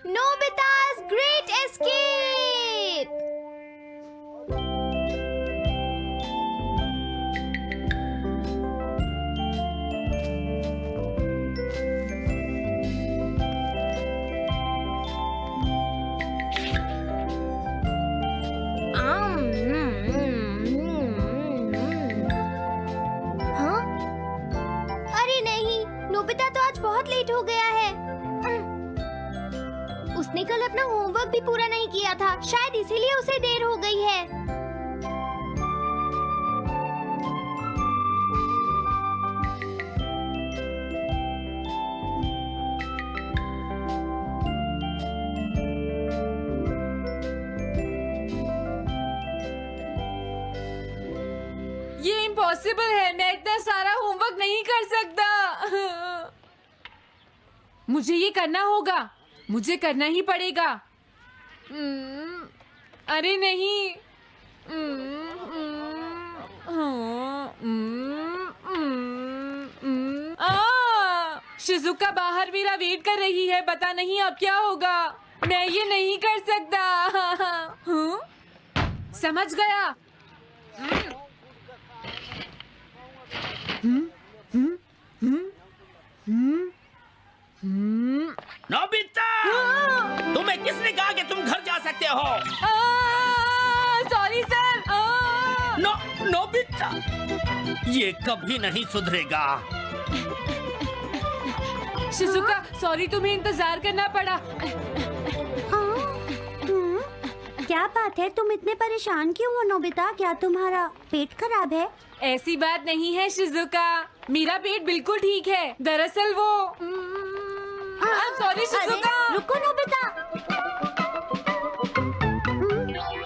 Nobita's Great Escape! हाँ? अरे नहीं, नोबिता तो आज बहुत लेट हो गया है। उसने कल अपना होमवर्क भी पूरा नहीं किया था, शायद इसीलिए उसे देर हो गई है। ये इम्पॉसिबल है, मैं इतना सारा होमवर्क नहीं कर सकता। मुझे ये करना होगा, मुझे करना ही पड़ेगा। अरे नहीं। शिजुका बाहर मेरा वेट कर रही है, पता नहीं अब क्या होगा। मैं ये नहीं कर सकता। समझ गया। नोबिता, तुम्हें किसने कहा कि तुम घर जा सकते हो? Sorry sir. नोबिता, ये कभी नहीं सुधरेगा। शिजुका सॉरी, तुम्हें इंतजार करना पड़ा। क्या बात है, तुम इतने परेशान क्यों हो नोबिता? क्या तुम्हारा पेट खराब है? ऐसी बात नहीं है शिजुका, मेरा पेट बिल्कुल ठीक है। दरअसल वो सॉरी शिजुका। रुको नोबिता,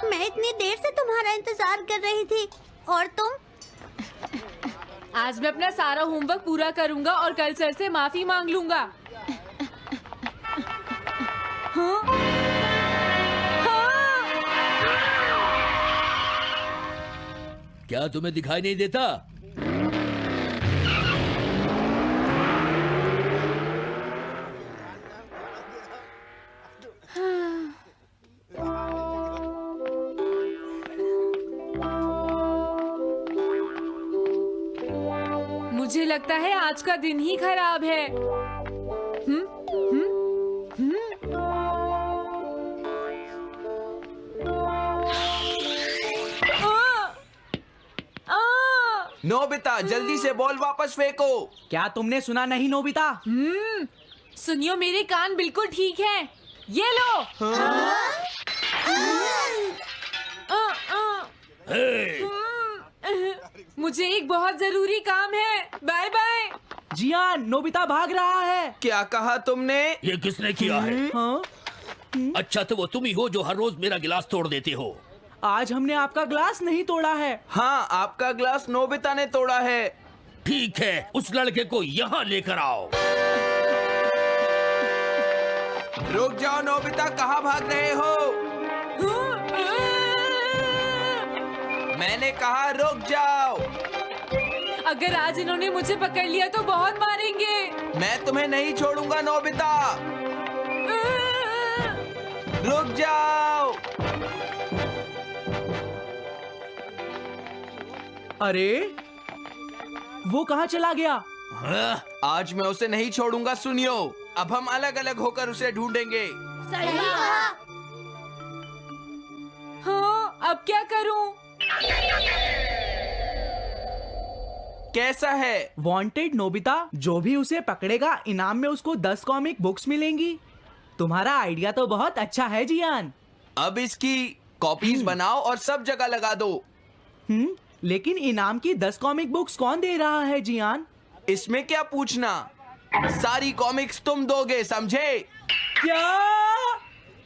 मैं इतनी देर से तुम्हारा इंतजार कर रही थी और तुम? आज मैं अपना सारा होमवर्क पूरा करूंगा और कल सर से माफी मांग लूंगा। हाँ? क्या तुम्हें दिखाई नहीं देता? मुझे लगता है आज का दिन ही खराब है। नोबिता, जल्दी से बॉल वापस फेंको। क्या तुमने सुना नहीं नोबिता? सुनियो, मेरे कान बिल्कुल ठीक हैं। ये लो। मुझे एक बहुत जरूरी काम है। Bye bye. जियान, नोबिता भाग रहा है। क्या कहा तुमने? ये किसने किया है? हाँ? अच्छा तो वो तुम ही हो जो हर रोज मेरा गिलास तोड़ देते हो। आज हमने आपका ग्लास नहीं तोड़ा है। हाँ, आपका ग्लास नोबिता ने तोड़ा है। ठीक है, उस लड़के को यहाँ लेकर आओ। रुक जाओ नोबिता, कहाँ भाग रहे हो? मैंने कहा रुक जाओ। अगर आज इन्होंने मुझे पकड़ लिया तो बहुत मारेंगे। मैं तुम्हें नहीं छोड़ूंगा नोबिता। रुक जाओ। अरे वो कहाँ चला गया? आज मैं उसे नहीं छोड़ूंगा। सुनियो, अब हम अलग अलग होकर उसे ढूंढेंगे। सही कहा। हाँ, अब क्या करूं? कैसा है? वांटेड नोबिता, जो भी उसे पकड़ेगा इनाम में उसको 10 कॉमिक बुक्स मिलेंगी। तुम्हारा आइडिया तो बहुत अच्छा है जियान। अब इसकी कॉपीज बनाओ और सब जगह लगा दो। लेकिन इनाम की 10 कॉमिक बुक्स कौन दे रहा है जियान? इसमें क्या पूछना, सारी कॉमिक्स तुम दोगे, समझे? क्या?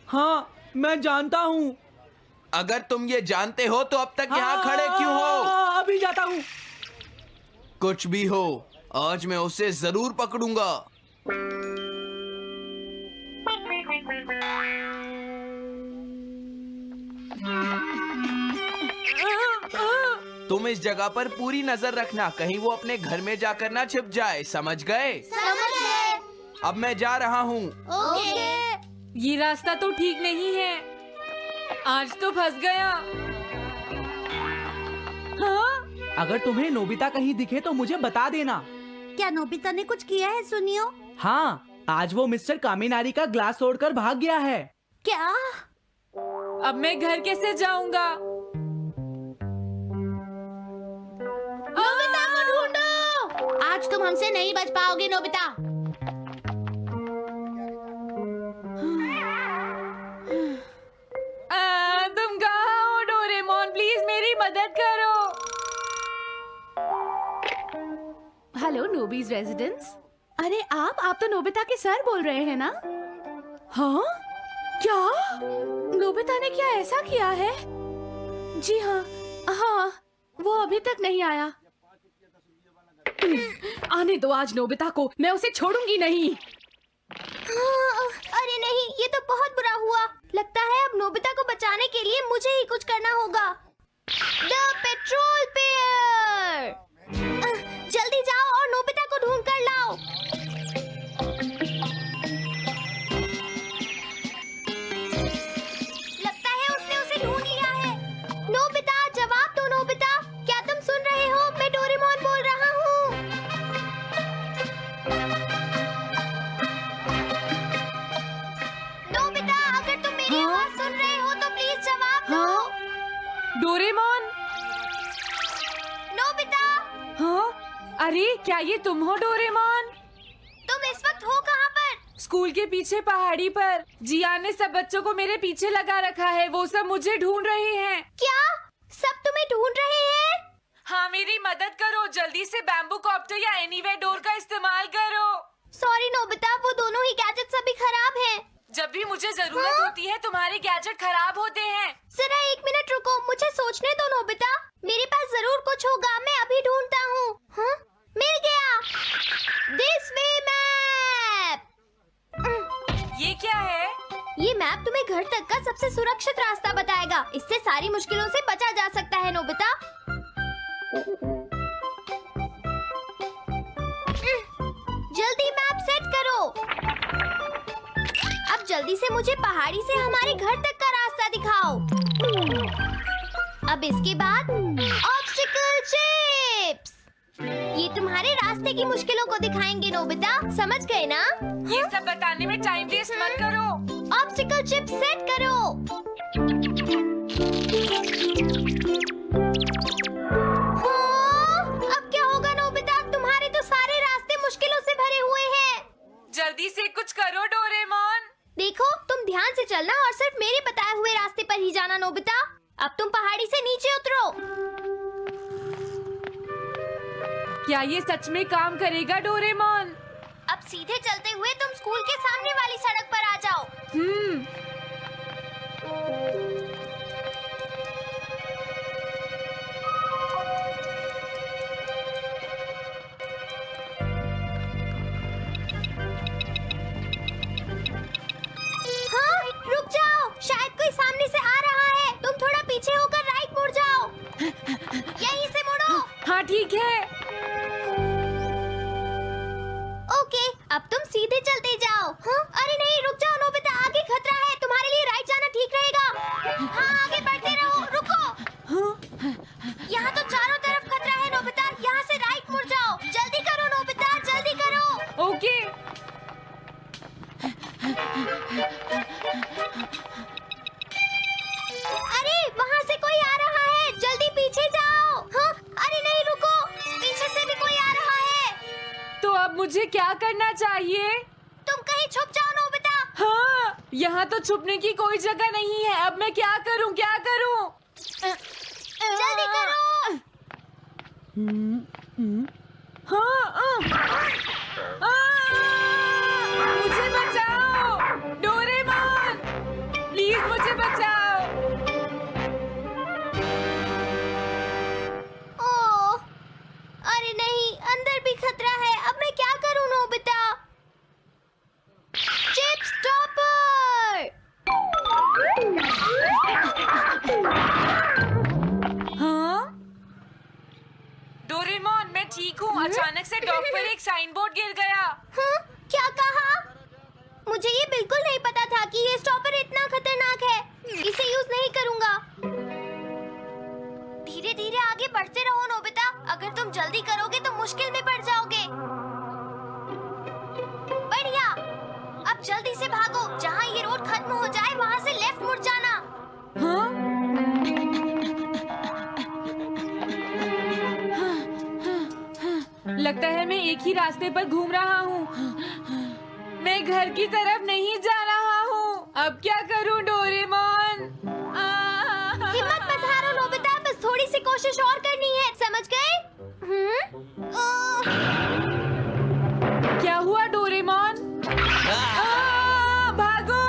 हाँ, मैं जानता हूँ। अगर तुम ये जानते हो तो अब तक यहाँ खड़े क्यों हो? अभी जाता हूँ। कुछ भी हो, आज मैं उसे जरूर पकड़ूंगा। तुम इस जगह पर पूरी नजर रखना, कहीं वो अपने घर में जाकर ना छिप जाए, समझ गए? समझ गए। अब मैं जा रहा हूँ। ओके। ये रास्ता तो ठीक नहीं है। आज तो फंस गया। हाँ? अगर तुम्हें नोबिता कहीं दिखे तो मुझे बता देना। क्या नोबिता ने कुछ किया है सुनियो? हाँ, आज वो मिस्टर कामिनारी का ग्लास तोड़कर भाग गया है। क्या? अब मैं घर कैसे जाऊंगा? नोबिता को ढूंढो। आज तुम हमसे नहीं बच पाओगे नोबिता। तुम कहाँ हो डोरेमोन? प्लीज मेरी मदद करो। हेलो नोबीज रेजिडेंस। अरे आप तो नोबिता के सर बोल रहे हैं ना? हाँ? क्या? नोबिता ने क्या ऐसा किया है? जी हाँ, हाँ, वो अभी तक नहीं आया। आने दो आज नोबिता को, मैं उसे छोड़ूंगी नहीं। अरे नहीं, ये तो बहुत बुरा हुआ। लगता है अब नोबिता को बचाने के लिए मुझे ही कुछ करना होगा। द पेट्रोल पेयर, जल्दी जाओ और नोबिता को ढूंढ कर लाओ। लगता है उसने उसे ढूंढ लिया है। नोबिता, जवाब दो नोबिता। क्या तुम सुन रहे हो? मैं डोरेमोन बोल रहा हूँ। नोबिता, अगर तुम मेरी आवाज सुन रहे हो तो प्लीज जवाब दो। डोरेमोन? नोबिता, हाँ? अरे क्या ये तुम हो डोरेमोन? तुम इस वक्त हो कहाँ पर? स्कूल के पीछे पहाड़ी पर। जिया ने सब बच्चों को मेरे पीछे लगा रखा है। वो सब मुझे ढूंढ रहे हैं। क्या? सब तुम्हें ढूंढ रहे हैं? हाँ, मेरी मदद करो। जल्दी से बैम्बू कॉप्टर या एनीवेयर डोर का इस्तेमाल करो। सॉरी नोबिता, वो दोनों ही गैजेट्स अभी खराब हैं। जब भी मुझे जरूरत हाँ? होती है तुम्हारे गैजेट खराब होते हैं। जरा एक मिनट रुको, मुझे सोचने दो नोबिता। मेरे पास जरूर कुछ होगा, मैं अभी ढूंढता हूँ। हाँ? मिल गया। This way map. ये क्या है? ये मैप तुम्हें घर तक का सबसे सुरक्षित रास्ता बताएगा। इससे सारी मुश्किलों से बचा जा सकता है नोबिता। जल्दी मैप सेट करो। अब जल्दी से मुझे पहाड़ी से हमारे घर तक का रास्ता दिखाओ। अब इसके बाद ऑब्स्टिकल चिप्स। ये तुम्हारे रास्ते की मुश्किलों को दिखाएंगे नोबिता, समझ गए ना? ये सब बताने में टाइम वेस्ट मत करो। ऑब्स्टिकल चिप्स सेट करो। हाँ, अब क्या होगा नोबिता? तुम्हारे तो सारे रास्ते मुश्किलों से भरे हुए हैं। जल्दी से कुछ करो डोरेमोन। देखो, तुम ध्यान से चलना और सिर्फ मेरे बताए हुए रास्ते पर ही जाना नोबिता। अब तुम पहाड़ी से नीचे उतरो। क्या ये सच में काम करेगा डोरेमोन? अब सीधे चलते हुए तुम स्कूल के सामने वाली सड़क पर आ जाओ। हाँ, रुक जाओ, शायद कोई सामने से आ रहा है। तुम थोड़ा पीछे होकर राइट मुड़ जाओ। यहीं से मुड़ो। हाँ ठीक है। ओके, अब तुम सीधे चलते जाओ। हाँ? अरे नहीं, रुक जाओ नोबिता, आगे खतरा है। तुम्हारे लिए राइट जाना ठीक रहेगा। हाँ, आगे बढ़ते रहो। रुको, यहाँ तो चारों तरफ खतरा है नोबिता। यहाँ से राइट मुड़ जाओ। जल्दी करो नोबिता, जल्दी करो। ओके। अरे वहाँ से कोई आ रहा है, जल्दी पीछे जाओ। हाँ? अरे नहीं, रुको, पीछे से भी कोई आ रहा है। तो अब मुझे क्या करना चाहिए? तुम कहीं छुप जाओ नोबिता। हाँ, यहाँ तो छुपने की कोई जगह नहीं है। अब मैं क्या करूँ, क्या करूँ? जल्दी करो। हाँ, मुझे बचाओ डोरेमोन, प्लीज मुझे बचाओ। ओह, अरे नहीं, अंदर भी खतरा है। अब मैं क्या करूं नोबिता? Chip stopper. हाँ? डोरेमोन, मैं ठीक हूँ। अचानक से डॉग पर एक साइन इसे यूज नहीं करूँगा। धीरे धीरे आगे बढ़ते रहो नोबिता। अगर तुम जल्दी करोगे तो मुश्किल में पड़ जाओगे। बढ़िया। अब जल्दी से भागो। जहाँ ये रोड खत्म हो जाए वहाँ से लेफ्ट मुड़ जाना। हाँ? लगता है मैं एक ही रास्ते पर घूम रहा हूँ। मैं घर की तरफ नहीं जा रहा हूँ। अब क्या करूँ डोरेमोन? हिम्मत मत हारो नोबिता, बस थोड़ी सी कोशिश और करनी है, समझ गए? क्या हुआ डोरेमोन? भागो!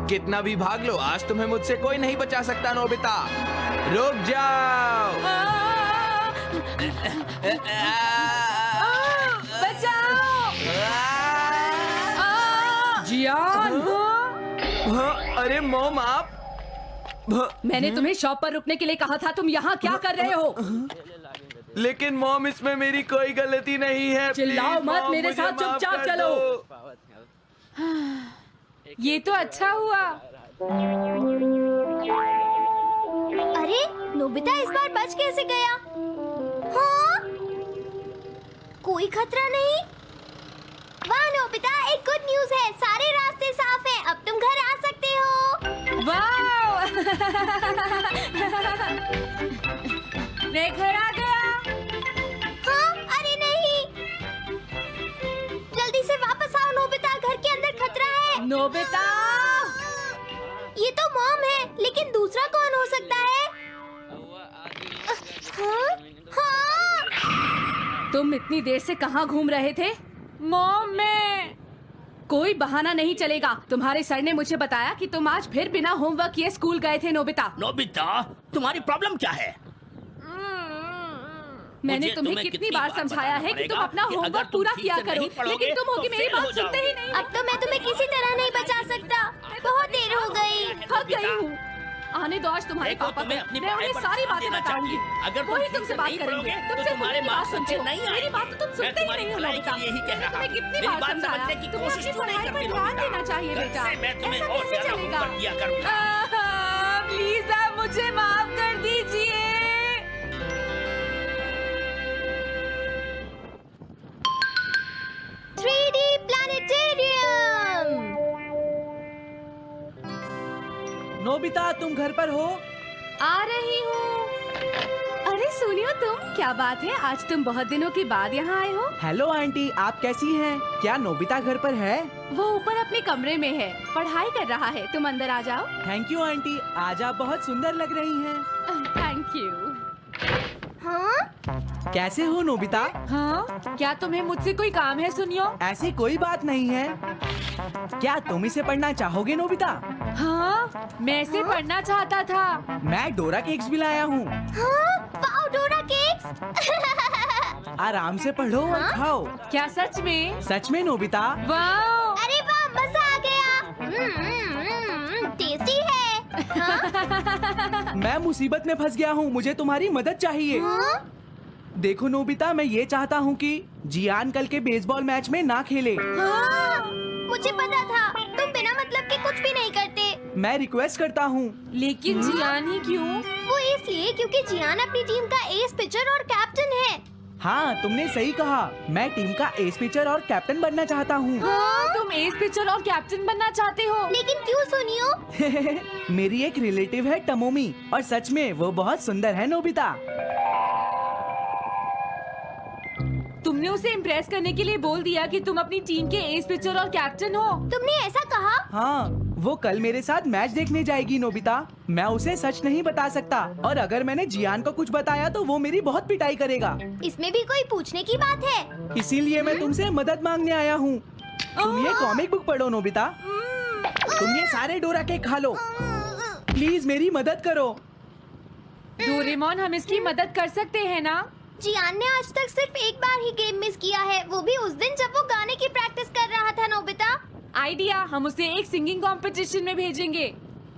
कितना भी भाग लो, आज तुम्हें मुझसे कोई नहीं बचा सकता नोबिता। रुक जाओ। बचाओ! जियान! अरे मॉम, आप मैंने तुम्हें शॉप पर रुकने के लिए कहा था, तुम यहाँ क्या कर रहे हो? लेकिन मॉम, इसमें मेरी कोई गलती नहीं है। चिल्लाओ प्लीज, मत, मॉम, मेरे मुझे साथ माफ चुपचाप कर चलो। दो। ये तो अच्छा हुआ। अरे नोबिता इस बार बच कैसे गया? हाँ? कोई खतरा नहीं? वाह नोबिता, एक गुड न्यूज़ है, सारे रास्ते साफ हैं, अब तुम घर आ सकते हो। वाओ! मैं घर आ गया। हाँ? अरे नहीं, जल्दी से वापस आओ नोबिता, घर के अंदर खतरा है। नोबिता! ये तो मॉम है, लेकिन दूसरा कौन हो सकता है? हाँ? हाँ? तुम इतनी देर से कहाँ घूम रहे थे? मॉम, मैं कोई बहाना नहीं चलेगा। तुम्हारे सर ने मुझे बताया कि तुम आज फिर बिना होमवर्क किए स्कूल गए थे नोबिता। नोबिता, तुम्हारी प्रॉब्लम क्या है? मैंने तुम्हें कितनी बार समझाया है कि तुम अपना होमवर्क पूरा किया करो, लेकिन तुम हो कि मेरी बात सुनते ही नहीं। अब तो मैं तुम्हें किसी तरह नहीं बचा सकता, बहुत देर हो गई। थक गई हूँ। आने दो आज तुम्हारे देखो, पापा तुम्हें को, अपनी मैं पढ़ाई उन्हें पर सारी ध्यान बातें देना बताऊंगी। चाहिए। अगर तुम वही ठीक तुमसे से बात नहीं करेंगे। पढ़ोगे, तुमसे तो तुम्हारे मेरी बात मार्क्स सुनते अच्छे हो। नहीं मेरी आएंगे। बात तो तुम मैं सुनते ही तुम्हारी नहीं हो भलाई के नोबिता। लिए ही कह रहा तुम्हें हूँ। कितनी मेरी बार बात समझाया? समझने की तुम्हें कोशिश अपनी क्यों नहीं पढ़ाई पर करती ध्यान नोबिता? देना चाहिए कल बेटा। से मैं तुम्हें ऐसा और कैसे ज्यादा चलेगा? होमवर्क दिया करूंगा। प्लीज आप मुझे माफ कर दीजिए। 3D planetarium. नोबिता, तुम घर पर हो? आ रही हूँ। अरे सुनियो तुम, क्या बात है, आज तुम बहुत दिनों के बाद यहाँ आए हो। हेलो आंटी, आप कैसी हैं? क्या नोबिता घर पर है? वो ऊपर अपने कमरे में है, पढ़ाई कर रहा है। तुम अंदर आ जाओ। थैंक यू आंटी, आज आप बहुत सुंदर लग रही हैं। Thank you. हाँ? कैसे हो नोबिता? हाँ? क्या तुम्हें मुझसे कोई काम है सुनियो? ऐसी कोई बात नहीं है। क्या तुम इसे पढ़ना चाहोगे नोबिता? हाँ? मैं इसे पढ़ना चाहता था। मैं डोरा केक्स भी लाया हूँ। हाँ? वाओ, डोरा केक्स। आराम से पढ़ो और खाओ। क्या सच में? सच में नोबिता? वाओ! अरे वाह, मजा आ गया। टेस्टी है। हाँ? मैं मुसीबत में फंस गया हूँ, मुझे तुम्हारी मदद चाहिए। हाँ? देखो नोबिता, मैं ये चाहता हूँ कि जियान कल के बेसबॉल मैच में ना खेले। हाँ? मुझे पता था, तुम बिना मतलब के कुछ भी नहीं करते। मैं रिक्वेस्ट करता हूँ। लेकिन जियान ही क्यों? वो इसलिए क्योंकि जियान अपनी टीम का एस पिचर और कैप्टन है। हाँ, तुमने सही कहा। मैं टीम का एस पिचर और कैप्टन बनना चाहता हूँ। हाँ? तुम एस पिचर और कैप्टन बनना चाहते हो? लेकिन क्यों सुनियो? मेरी एक रिलेटिव है टमोमी, और सच में वो बहुत सुंदर है नोबिता। तुमने उसे इम्प्रेस करने के लिए बोल दिया कि तुम अपनी टीम के एस पिचर और कैप्टन हो। तुमने ऐसा कहा? हाँ, वो कल मेरे साथ मैच देखने जाएगी नोबिता। मैं उसे सच नहीं बता सकता, और अगर मैंने जियान को कुछ बताया तो वो मेरी बहुत पिटाई करेगा। इसमें भी कोई पूछने की बात है? इसीलिए मैं तुमसे मदद मांगने आया हूँ। तुम ये कॉमिक बुक पढ़ो नोबिता। तुम ये सारे डोरा केक खा लो। प्लीज मेरी मदद करो। डोरेमोन, हम इसकी मदद कर सकते हैं ना? जियान ने आज तक सिर्फ एक बार ही गेम मिस किया है, वो भी उस दिन जब वो गाने की प्रैक्टिस कर रहा था नोबिता। आइडिया, हम उसे एक सिंगिंग कंपटीशन में भेजेंगे।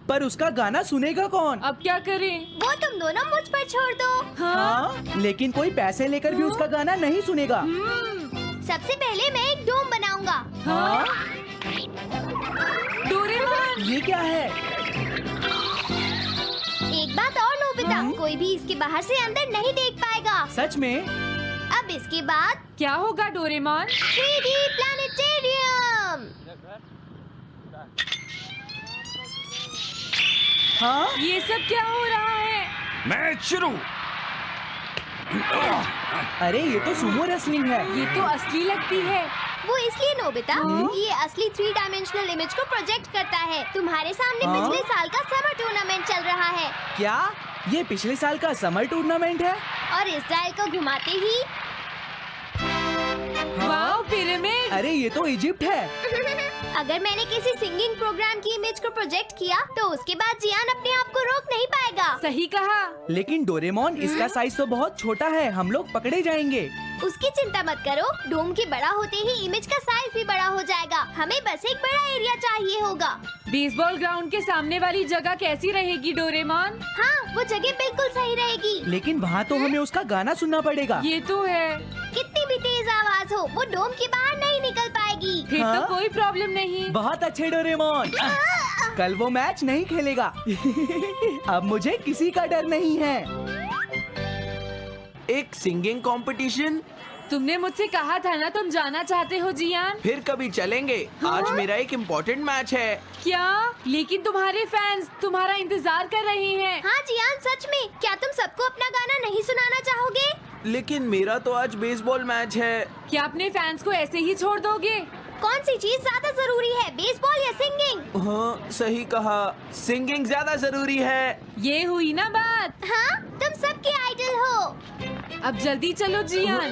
पर उसका गाना सुनेगा कौन? अब क्या करें? वो तुम दोनों मुझ पर छोड़ दो। हाँ, लेकिन कोई पैसे लेकर भी उसका गाना नहीं सुनेगा। सबसे पहले मैं एक डोम बनाऊंगा। हाँ? डोरेमोन! ये क्या है? नोबिता, कोई भी इसके बाहर से अंदर नहीं देख पाएगा। सच में? अब इसके बाद क्या होगा डोरेमोन? 3D planetarium. हाँ? ये सब क्या हो रहा है? मैच शुरू। अरे ये तो सुमो रेसलिंग है। ये तो असली लगती है। वो इसलिए नोबिता, ये असली 3 डायमेंशनल इमेज को प्रोजेक्ट करता है। तुम्हारे सामने हाँ? पिछले साल का समर टूर्नामेंट चल रहा है क्या ये पिछले साल का समर टूर्नामेंट है? और इस डायल को घुमाते ही वाओ, पिरामिड। अरे ये तो इजिप्ट है। अगर मैंने किसी सिंगिंग प्रोग्राम की इमेज को प्रोजेक्ट किया तो उसके बाद जियान अपने आप को रोक नहीं पाएगा। सही कहा। लेकिन डोरेमोन इसका साइज तो बहुत छोटा है, हम लोग पकड़े जाएंगे। उसकी चिंता मत करो, डोम के बड़ा होते ही इमेज का साइज भी बड़ा हो जाएगा। हमें बस एक बड़ा एरिया चाहिए होगा। बेसबॉल ग्राउंड के सामने वाली जगह कैसी रहेगी डोरेमोन? हाँ, वो जगह बिल्कुल सही रहेगी। लेकिन वहाँ तो हमें उसका गाना सुनना पड़ेगा। ये तो है। कितनी भी तेज आवाज हो, वो डोम के बाहर नहीं निकल पाएगी। फिर हाँ? तो कोई प्रॉब्लम नहीं। बहुत अच्छे डोरेमोन। कल वो मैच नहीं खेलेगा। अब मुझे किसी का डर नहीं है। एक सिंगिंग कंपटीशन? तुमने मुझसे कहा था ना तुम जाना चाहते हो जियान। फिर कभी चलेंगे। आज मेरा एक इम्पोर्टेंट मैच है। क्या? लेकिन तुम्हारे फैंस तुम्हारा इंतजार कर रहे हैं। हाँ जियान, सच में। क्या तुम सबको अपना गाना नहीं सुनाना चाहोगे? लेकिन मेरा तो आज बेसबॉल मैच है। क्या अपने फैंस को ऐसे ही छोड़ दोगे? कौन सी चीज ज्यादा जरूरी है, बेसबॉल या सिंगिंग? हाँ सही कहा, सिंगिंग ज्यादा जरूरी है। ये हुई ना बात। हाँ, तुम सबके आइडल हो। अब जल्दी चलो जियान।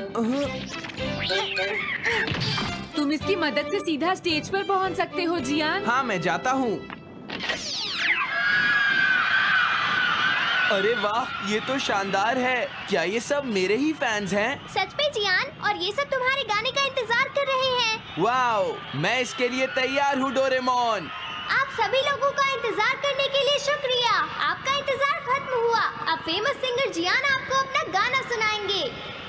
तुम इसकी मदद से सीधा स्टेज पर पहुंच सकते हो जियान। हाँ मैं जाता हूँ। अरे वाह, ये तो शानदार है। क्या ये सब मेरे ही फैंस हैं? सच में जियान, और ये सब तुम्हारे गाने का इंतजार कर रहे हैं। वाओ, मैं इसके लिए तैयार हूँ डोरेमोन। आप सभी लोगों का इंतजार करने के लिए शुक्रिया। आपका इंतजार खत्म हुआ। अब फेमस सिंगर जियान आपको अपना गाना सुनाएंगे।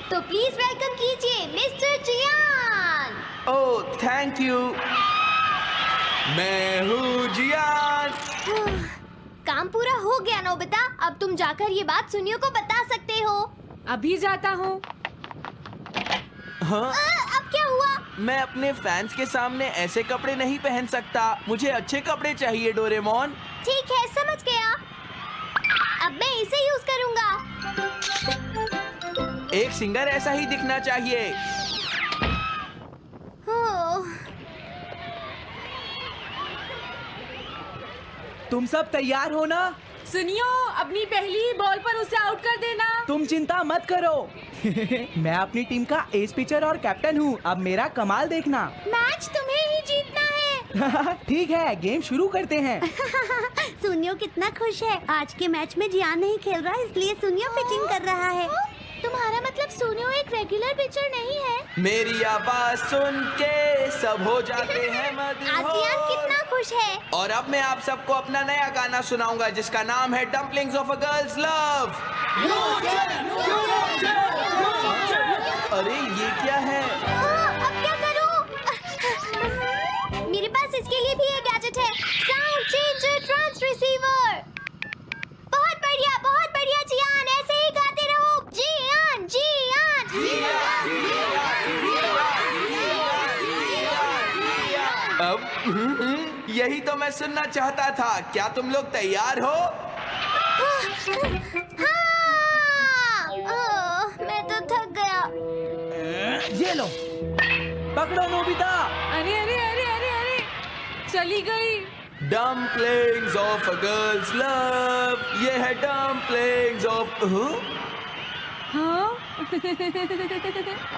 तो प्लीज वेलकम कीजिए mister Jiyan. Oh thank you. मैं हूँ जियान। काम पूरा हो गया नोबिता। अब तुम जाकर ये बात सुनियो को बता सकते हो। अभी जाता हूँ। हाँ? अब क्या हुआ? मैं अपने फैंस के सामने ऐसे कपड़े नहीं पहन सकता। मुझे अच्छे कपड़े चाहिए डोरेमोन। ठीक है, समझ गया। अब मैं इसे यूज करूंगा। एक सिंगर ऐसा ही दिखना चाहिए। ओह, तुम सब तैयार हो ना? सुनियो, अपनी पहली ही बॉल पर उसे आउट कर देना। तुम चिंता मत करो। मैं अपनी टीम का एस पिचर और कैप्टन हूँ। अब मेरा कमाल देखना। मैच तुम्हें ही जीतना है। ठीक है, गेम शुरू करते हैं। सुनियो कितना खुश है। आज के मैच में जियान नहीं खेल रहा, इसलिए सुनियो पिचिंग कर रहा है। तुम्हारा मतलब सुनियो एक रेगुलर पिचर नहीं है? मेरी आवाज सुन के सब हो जाते हैं आज जियान कितना मदहोश। खुश है। और अब मैं आप सबको अपना नया गाना सुनाऊंगा जिसका नाम है dumplings of a girls love. अरे ये क्या है? अब क्या करूं? मेरे पास इसके लिए भी एक गैजेट है, साउंड चेंजर ट्रांस रिसीवर। बहुत बढ़िया जियान, ऐसे ही गाते रहो। जियान जियान अब यही तो मैं सुनना चाहता था। क्या तुम लोग तैयार हो? हाँ। मैं तो थक गया। ये लो, पकड़ो नोबिता। अरे अरे अरे अरे अरे, चली गई। Dumplings of a girls love. ये है डम्पलिंग्स ऑफ। हाँ?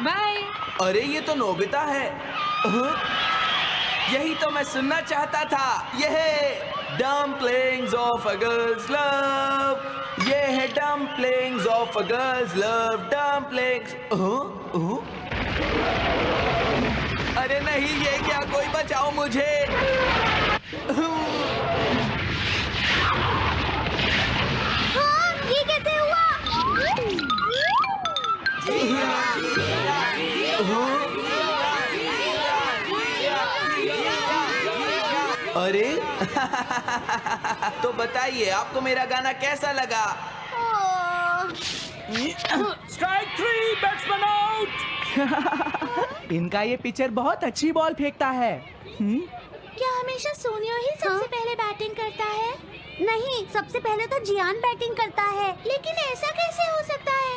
बाय। अरे ये तो नोबिता है। यही तो मैं सुनना चाहता था। ये है dumplings of a girls love. ये है dumplings of a girls love. Dumplings. अरे नहीं, ये क्या? कोई बचाओ मुझे। हाँ, ये कैसे हुआ? अरे तो बताइए आपको मेरा गाना कैसा लगा? Strike 3, batsman out. इनका ये पिचर बहुत अच्छी बॉल फेंकता है। क्या हमेशा सोनियो ही सबसे पहले बैटिंग करता है? नहीं, सबसे पहले तो जियान बैटिंग करता है। लेकिन ऐसा कैसे हो सकता है?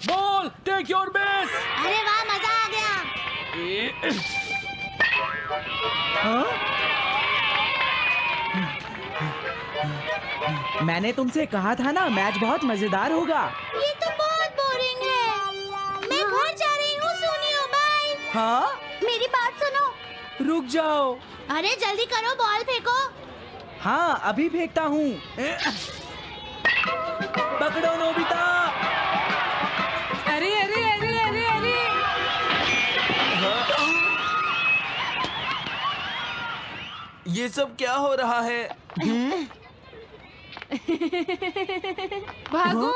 Ball, take your base. अरे वाह, मजा आ गया। मैंने तुमसे कहा था ना, मैच बहुत मजेदार होगा। ये तो बहुत बोरिंग है। मैं घर जा रही हूँ सोनियो, बाय। हाँ, मेरी बात सुनो। रुक जाओ। अरे जल्दी करो, बॉल फेंको। हाँ, अभी फेंकता हूँ। पकड़ो नोबिता। अरे अरे अरे अरे अरे ये सब क्या हो रहा है? भागो।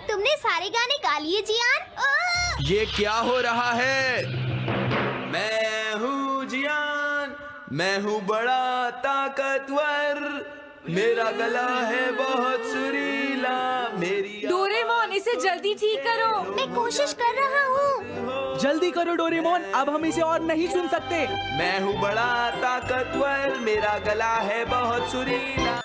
तुमने सारे गाने गा लिए जियान? ये क्या हो रहा है? मैं हूँ जियान, मैं हूँ बड़ा ताकतवर, मेरा गला है बहुत सुरीला, मेरी डोरेमोन, इसे जल्दी ठीक करो। मैं कोशिश कर रहा हूँ। जल्दी करो डोरेमोन, अब हम इसे और नहीं सुन सकते। मैं हूँ बड़ा ताकतवर, मेरा गला है बहुत सुरीला।